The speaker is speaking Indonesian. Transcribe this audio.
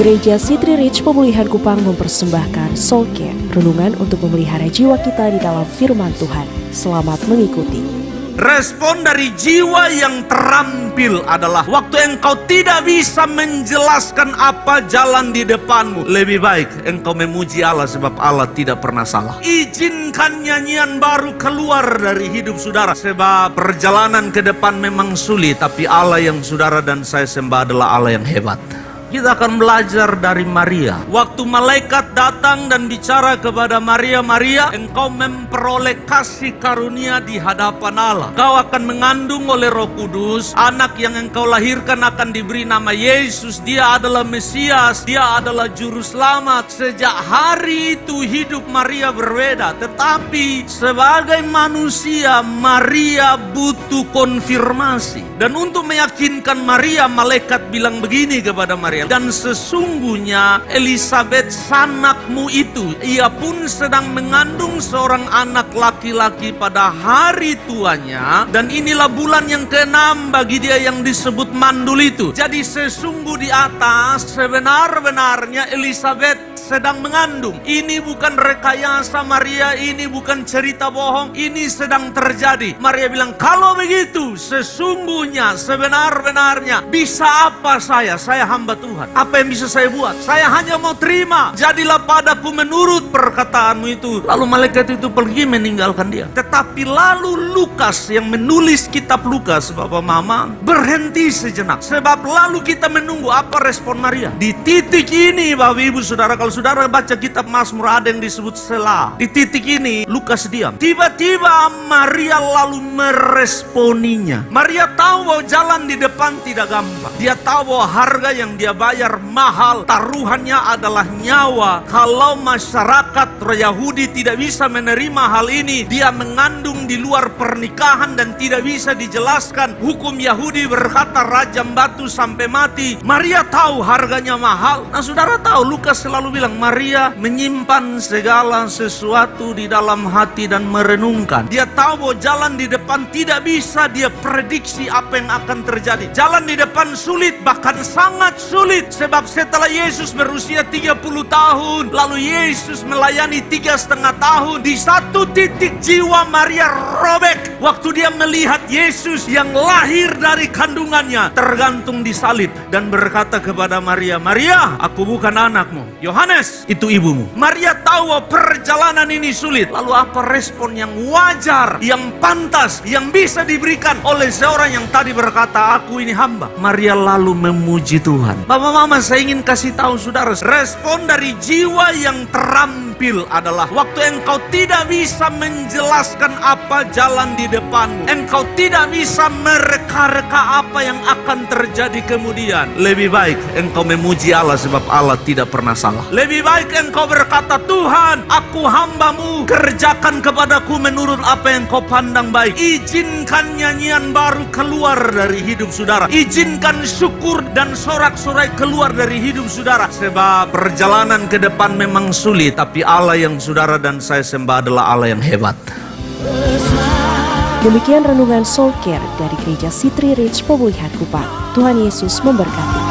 Gereja City Reach Pemulihan Kupang mempersembahkan Soul Care, renungan untuk memelihara jiwa kita di dalam firman Tuhan. Selamat mengikuti. Respon dari jiwa yang terampil adalah waktu engkau tidak bisa menjelaskan apa jalan di depanmu, lebih baik engkau memuji Allah sebab Allah tidak pernah salah. Izinkan nyanyian baru keluar dari hidup saudara, sebab perjalanan ke depan memang sulit, tapi Allah yang saudara dan saya sembah adalah Allah yang hebat. Kita akan belajar dari Maria. Waktu malaikat datang dan bicara kepada Maria, "Maria, engkau memperoleh kasih karunia di hadapan Allah. Kau akan mengandung oleh Roh Kudus. Anak yang engkau lahirkan akan diberi nama Yesus. Dia adalah Mesias. Dia adalah Juru Selamat." Sejak hari itu hidup Maria berbeda. Tetapi sebagai manusia, Maria butuh konfirmasi. Dan untuk meyakinkan Maria, malaikat bilang begini kepada Maria, "Dan sesungguhnya Elisabet sanakmu itu, ia pun sedang mengandung seorang anak laki-laki pada hari tuanya, dan inilah bulan yang ke-6 bagi dia yang disebut mandul itu." Jadi sesungguh di atas sebenar-benarnya Elisabet sedang mengandung. Ini bukan rekayasa Maria, ini bukan cerita bohong, ini sedang terjadi. Maria bilang, "Kalau begitu sesungguhnya sebenar-benarnya bisa apa saya? Saya hamba Tuhan. Apa yang bisa saya buat? Saya hanya mau terima. Jadilah padaku menurut perkataanmu itu." Lalu malaikat itu pergi meninggalkan dia. Tetapi lalu Lukas yang menulis kitab Lukas, Bapak Mama, berhenti sejenak. Sebab lalu kita menunggu apa respon Maria. Di titik ini Bapak Ibu Saudara, kalau saudara baca kitab Mazmur ada yang disebut Selah. Di titik ini Lukas diam. Tiba-tiba Maria lalu meresponinya. Maria tahu bahwa jalan di depan tidak gampang. Dia tahu bahwa harga yang dia bayar mahal, taruhannya adalah nyawa. Kalau masyarakat Yahudi tidak bisa menerima hal ini, dia mengandung di luar pernikahan dan tidak bisa dijelaskan. Hukum Yahudi berkata rajam batu sampai mati. Maria tahu harganya mahal. Nah, saudara tahu Lukas selalu bilang Maria menyimpan segala sesuatu di dalam hati dan merenungkan. Dia tahu bahwa jalan di depan tidak bisa dia prediksi apa yang akan terjadi. Jalan di depan sulit, bahkan sangat sulit. Sebab setelah Yesus berusia 30 tahun, lalu Yesus melayani 3,5 tahun, di satu titik jiwa Maria robek. Waktu dia melihat Yesus yang lahir dari kandungannya tergantung di salib dan berkata kepada Maria, "Maria, aku bukan anakmu. Yohanes, itu ibumu." Maria tahu bahwa perjalanan ini sulit. Lalu apa respon yang wajar, yang pantas, yang bisa diberikan oleh seorang yang tadi berkata, "Aku ini hamba"? Maria lalu memuji Tuhan. Bapak Mama, saya ingin kasih tahu saudara, respon dari jiwa yang terampil adalah waktu engkau tidak bisa menjelaskan apa jalan di depanmu, engkau tidak bisa mereka-reka apa yang akan terjadi kemudian, lebih baik engkau memuji Allah sebab Allah tidak pernah salah. Lebih baik engkau berkata, "Tuhan, aku hambamu, kerjakan kepadaku menurut apa yang kau pandang baik." Izinkan nyanyian baru keluar dari hidup saudara. Izinkan syukur dan sorak-sorai keluar dari hidup saudara. Sebab perjalanan ke depan memang sulit, tapi Allah yang saudara dan saya sembah adalah Allah yang hebat. Demikian renungan Soul Care dari Gereja City Reach Pemulihan Kupang. Tuhan Yesus memberkati.